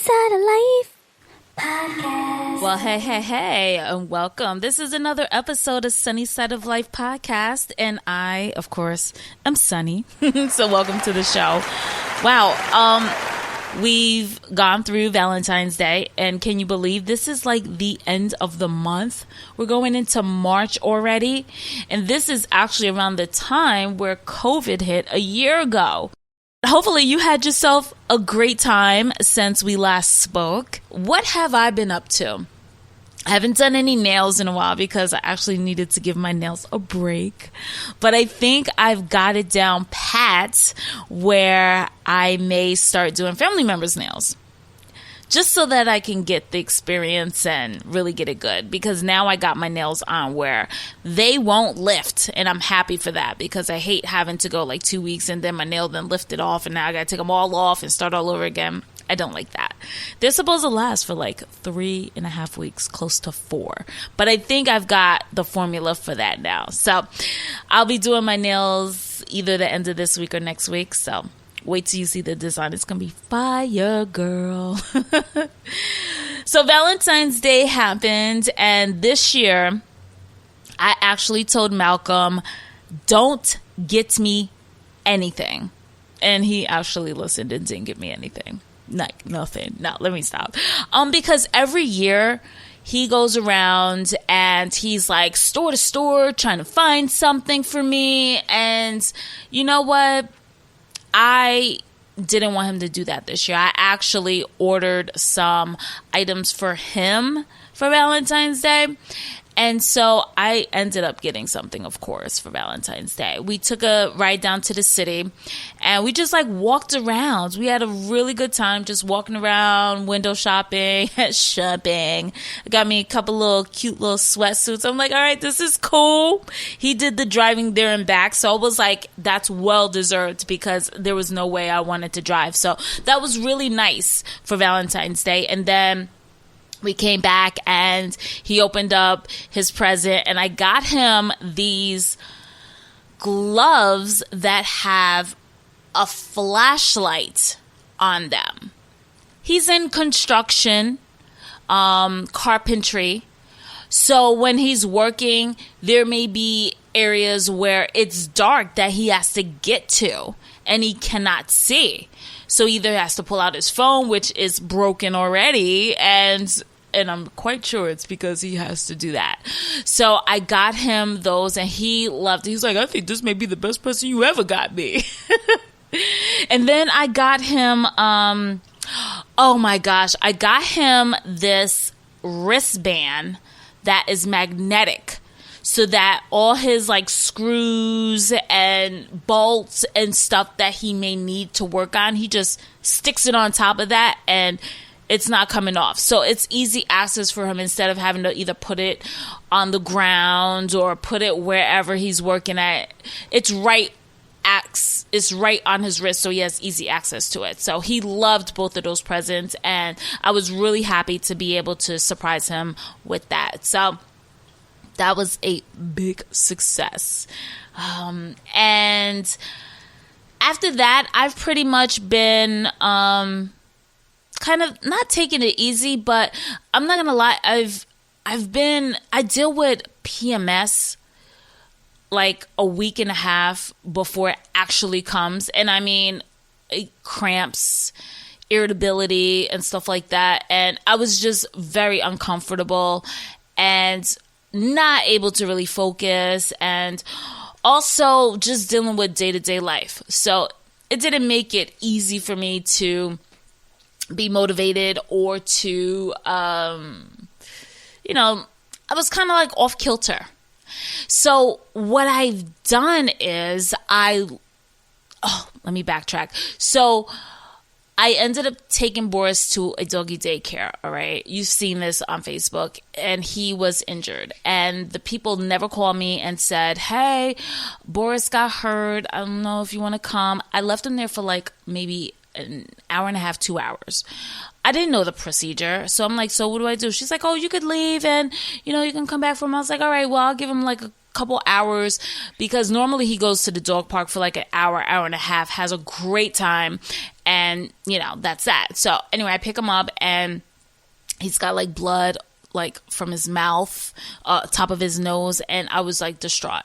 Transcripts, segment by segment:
Side of Life podcast. Well, hey, and welcome. This is another episode of Sunny Side of Life podcast, and I, of course, am Sonny. So welcome to the show. Wow, we've gone through Valentine's Day, and can you believe this is like the end of the month? We're going into March already, and this is actually around the time where COVID hit a year ago. Hopefully you had yourself a great time since we last spoke. What have I been up to? I haven't done any nails in a while because I actually needed to give my nails a break. But I think I've got it down pat where I may start doing family members' nails. Just so that I can get the experience and really get it good. Because now I got my nails on where they won't lift. And I'm happy for that because I hate having to go like 2 weeks and then my nail then lifted off. And now I got to take them all off and start all over again. I don't like that. They're supposed to last for like 3.5 weeks, close to 4. But I think I've got the formula for that now. So I'll be doing my nails either the end of this week or next week. So wait till you see the design. It's going to be fire, girl. So Valentine's Day happened, and this year I actually told Malcolm, don't get me anything. And he actually listened and didn't get me anything. Like nothing. No, let me stop. Because every year he goes around and he's like store to store trying to find something for me. And you know what? I didn't want him to do that this year. I actually ordered some items for him for Valentine's Day. And so I ended up getting something, of course, for Valentine's Day. We took a ride down to the city and we just like walked around. We had a really good time just walking around, window shopping. I got me a couple little cute little sweatsuits. I'm like, all right, this is cool. He did the driving there and back. So I was like, that's well deserved because there was no way I wanted to drive. So that was really nice for Valentine's Day. And then we came back and he opened up his present and I got him these gloves that have a flashlight on them. He's in construction, carpentry. So when he's working, there may be areas where it's dark that he has to get to and he cannot see. So either he has to pull out his phone, which is broken already, and I'm quite sure it's because he has to do that. So I got him those and he loved it. He's like, I think this may be the best present you ever got me. And then I got him, oh my gosh, I got him this wristband that is magnetic. So that all his like screws and bolts and stuff that he may need to work on, he just sticks it on top of that and it's not coming off. So it's easy access for him instead of having to either put it on the ground or put it wherever he's working at. It's right on his wrist, so he has easy access to it. So he loved both of those presents and I was really happy to be able to surprise him with that. So that was a big success. And after that, I've pretty much been kind of not taking it easy, but I'm not gonna lie, I deal with PMS like a week and a half before it actually comes. And I mean cramps, irritability and stuff like that. And I was just very uncomfortable and not able to really focus and also just dealing with day-to-day life. So it didn't make it easy for me to be motivated or to, I was kind of like off kilter. So what I've done is let me backtrack. So I ended up taking Boris to a doggy daycare, all right? You've seen this on Facebook, and he was injured. And the people never called me and said, hey, Boris got hurt. I don't know if you want to come. I left him there for like maybe an hour and a half, 2 hours. I didn't know the procedure. So I'm like, so what do I do? She's like, oh, you could leave and, you can come back for him. I was like, all right, well, I'll give him like a couple hours because normally he goes to the dog park for like an hour and a half, has a great time. And, that's that. So anyway, I pick him up and he's got like blood like from his mouth, top of his nose. And I was like distraught.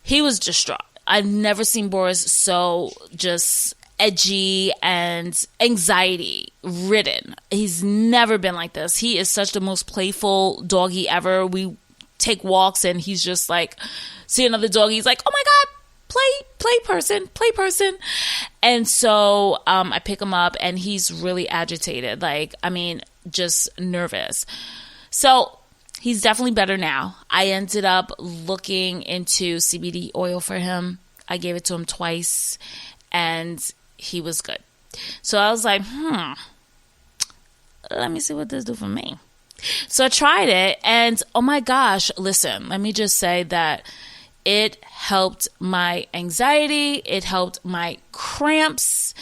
He was distraught. I've never seen Boris so just edgy and anxiety ridden. He's never been like this. He is such the most playful doggy ever. We take walks and he's just like, see another dog. He's like, oh my God, play person. And so I pick him up and he's really agitated. Just nervous. So he's definitely better now. I ended up looking into CBD oil for him. I gave it to him twice and he was good. So I was like, let me see what this do for me. So I tried it and oh my gosh, listen, let me just say that it helped my anxiety. It helped my cramps.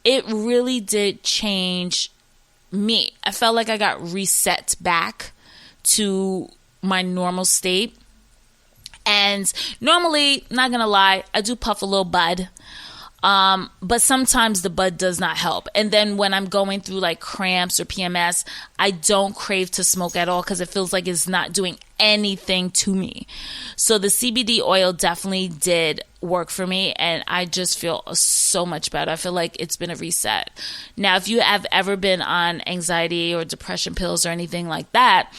It really did change me. I felt like I got reset back to my normal state. And normally, not gonna lie, I do puff a little bud. But sometimes the bud does not help. And then when I'm going through like cramps or PMS, I don't crave to smoke at all because it feels like it's not doing anything to me. So the CBD oil definitely did work for me and I just feel so much better. I feel like it's been a reset. Now, if you have ever been on anxiety or depression pills or anything like that,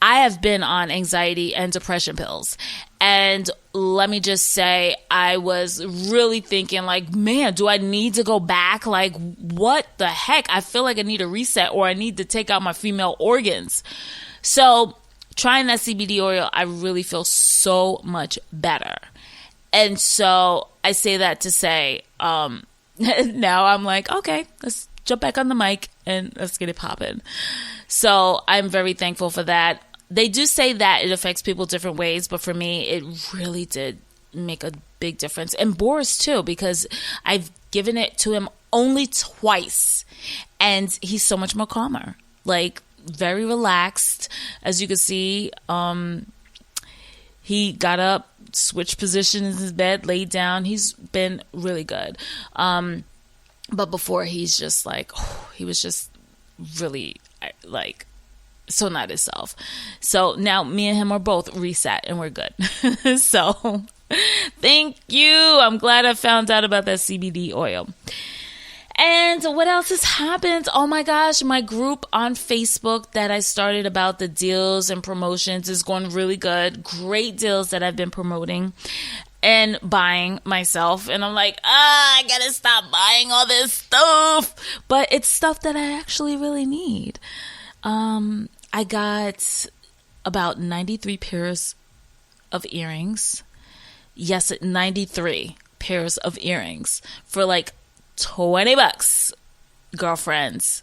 I have been on anxiety and depression pills. And let me just say, I was really thinking like, man, do I need to go back? Like, what the heck? I feel like I need a reset or I need to take out my female organs. So trying that CBD oil, I really feel so much better. And so I say that to say, now I'm like, okay, let's jump back on the mic and let's get it popping. So I'm very thankful for that. They do say that it affects people different ways, but for me, it really did make a big difference. And Boris too, because I've given it to him only twice and he's so much more calmer, like very relaxed. As you can see, he got up, switched positions in his bed, laid down. He's been really good. But before he was just really like so not himself. So now me and him are both reset and we're good. So thank you. I'm glad I found out about that CBD oil. And what else has happened? Oh my gosh, my group on Facebook that I started about the deals and promotions is going really good. Great deals that I've been promoting and buying myself. And I'm like, I gotta stop buying all this stuff. But it's stuff that I actually really need. I got about 93 pairs of earrings. Yes, 93 pairs of earrings for like $20, girlfriends.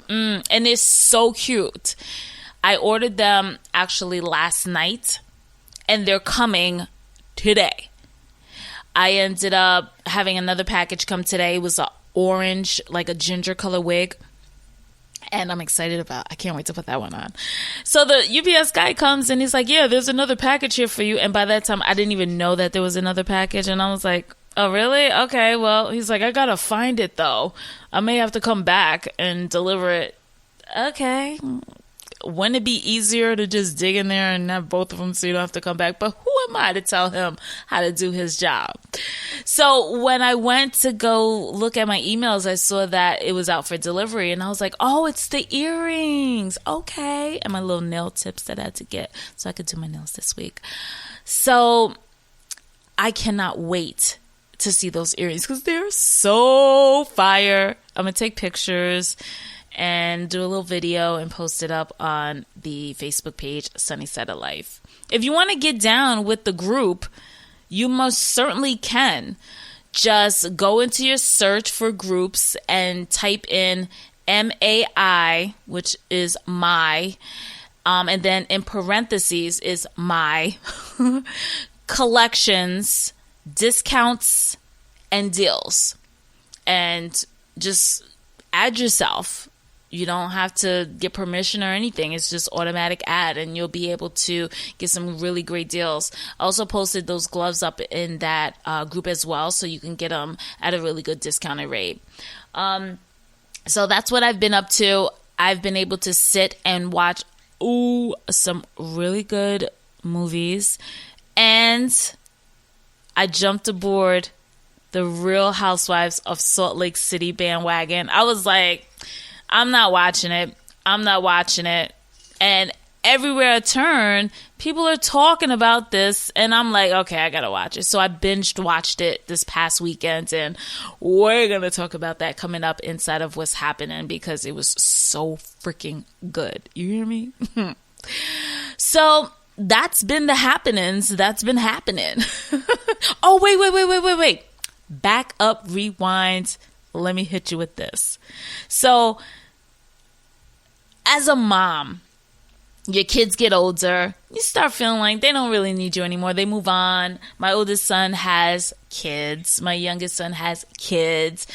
And it's so cute. I ordered them actually last night and they're coming today. I ended up having another package come today. It was an orange, like a ginger color wig. And I'm excited I can't wait to put that one on. So the UPS guy comes and he's like, yeah, there's another package here for you. And by that time, I didn't even know that there was another package. And I was like, oh, really? Okay, well, he's like, I gotta find it though. I may have to come back and deliver it. Okay. Wouldn't it be easier to just dig in there and have both of them so you don't have to come back? But who am I to tell him how to do his job? So when I went to go look at my emails, I saw that it was out for delivery. And I was like, oh, it's the earrings. Okay. And my little nail tips that I had to get so I could do my nails this week. So I cannot wait to see those earrings because they're so fire. I'm going to take pictures and do a little video and post it up on the Facebook page, Sonny Side of Life. If you want to get down with the group, you most certainly can. Just go into your search for groups and type in MAI, which is my, and then in parentheses is my collections, discounts, and deals. And just add yourself. You don't have to get permission or anything. It's just automatic add and you'll be able to get some really great deals. I also posted those gloves up in that group as well so you can get them at a really good discounted rate. So that's what I've been up to. I've been able to sit and watch some really good movies. And I jumped aboard the Real Housewives of Salt Lake City bandwagon. I was like, I'm not watching it. And everywhere I turn, people are talking about this, and I'm like, okay, I gotta watch it. So I watched it this past weekend, and we're gonna talk about that coming up inside of What's Happening, because it was so freaking good. You hear me? So that's been the happenings that's been happening. Oh, wait. Back up, rewind. Let me hit you with this. So as a mom, your kids get older, you start feeling like they don't really need you anymore. They move on. My oldest son has kids. My youngest son has kids.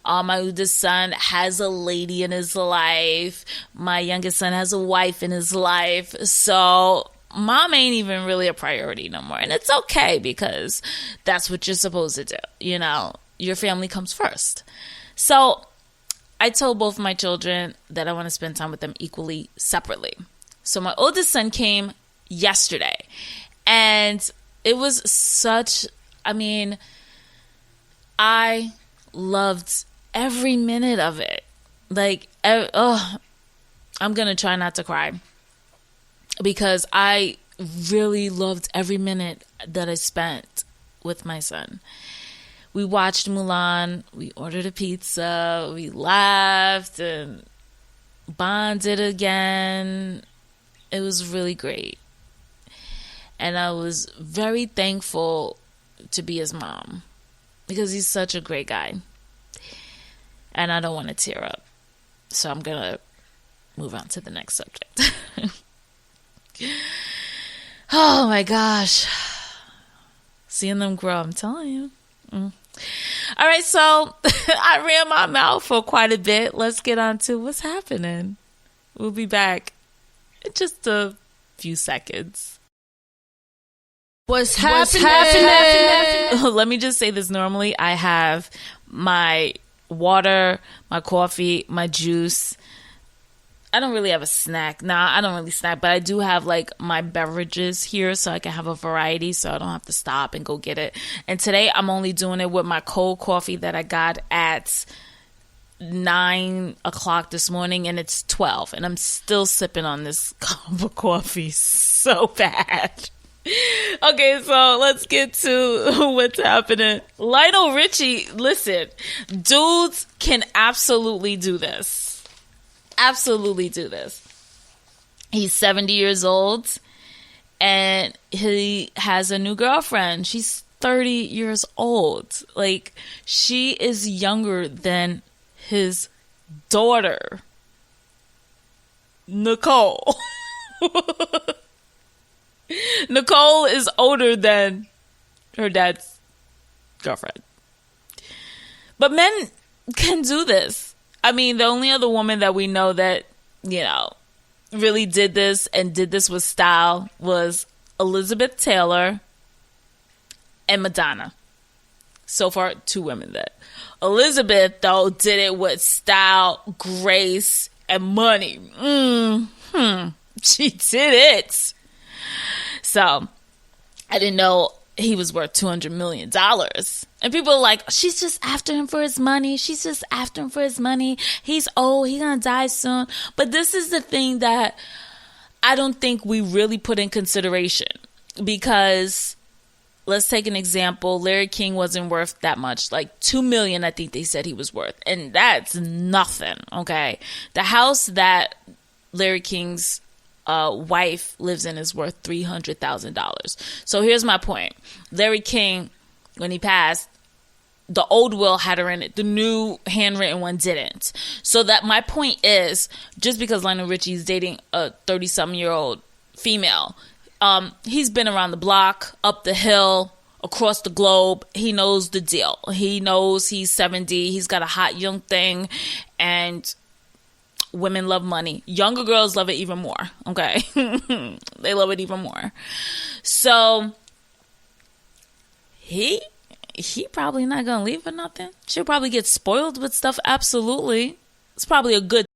My oldest son has a lady in his life. My youngest son has a wife in his life. So mom ain't even really a priority no more. And it's okay, because that's what you're supposed to do. You know, your family comes first. So I told both of my children that I want to spend time with them equally, separately. So my oldest son came yesterday, and it was I loved every minute of it. Like, I'm going to try not to cry, because I really loved every minute that I spent with my son. We watched Mulan, we ordered a pizza, we laughed and bonded again. It was really great. And I was very thankful to be his mom, because he's such a great guy. And I don't want to tear up. So I'm going to move on to the next subject. Oh my gosh. Seeing them grow, I'm telling you. All right, so I ran my mouth for quite a bit. Let's get on to what's happening. We'll be back in just a few seconds. What's happening? Let me just say this. Normally, I have my water, my coffee, my juice. I don't really have a snack. I don't really snack, but I do have like my beverages here, so I can have a variety, so I don't have to stop and go get it. And today I'm only doing it with my cold coffee that I got at 9 o'clock this morning, and it's 12, and I'm still sipping on this cup of coffee so bad. Okay, so let's get to what's happening. Lionel Richie, listen, dudes can absolutely do this. Absolutely do this. He's 70 years old, and he has a new girlfriend. She's 30 years old. Like, she is younger than his daughter, Nicole. Nicole is older than her dad's girlfriend. But men can do this. I mean, the only other woman that we know that, really did this and did this with style was Elizabeth Taylor and Madonna. So far, 2 women that. Elizabeth, though, did it with style, grace, and money. She did it. So, I didn't know he was worth $200 million. And people are like, she's just after him for his money. He's old. He's going to die soon. But this is the thing that I don't think we really put in consideration. Because let's take an example. Larry King wasn't worth that much. Like $2 million, I think they said he was worth. And that's nothing, okay? The house that Larry King's wife lives in is worth $300,000. So here's my point. Larry King, when he passed, the old will had her in it. The new handwritten one didn't. So that my point is, just because Lionel Richie is dating a 30-something-year-old female, he's been around the block, up the hill, across the globe. He knows the deal. He knows he's 70. He's got a hot young thing, and women love money. Younger girls love it even more. Okay. They love it even more. So he probably not going to leave for nothing. She'll probably get spoiled with stuff. Absolutely. it's probably a good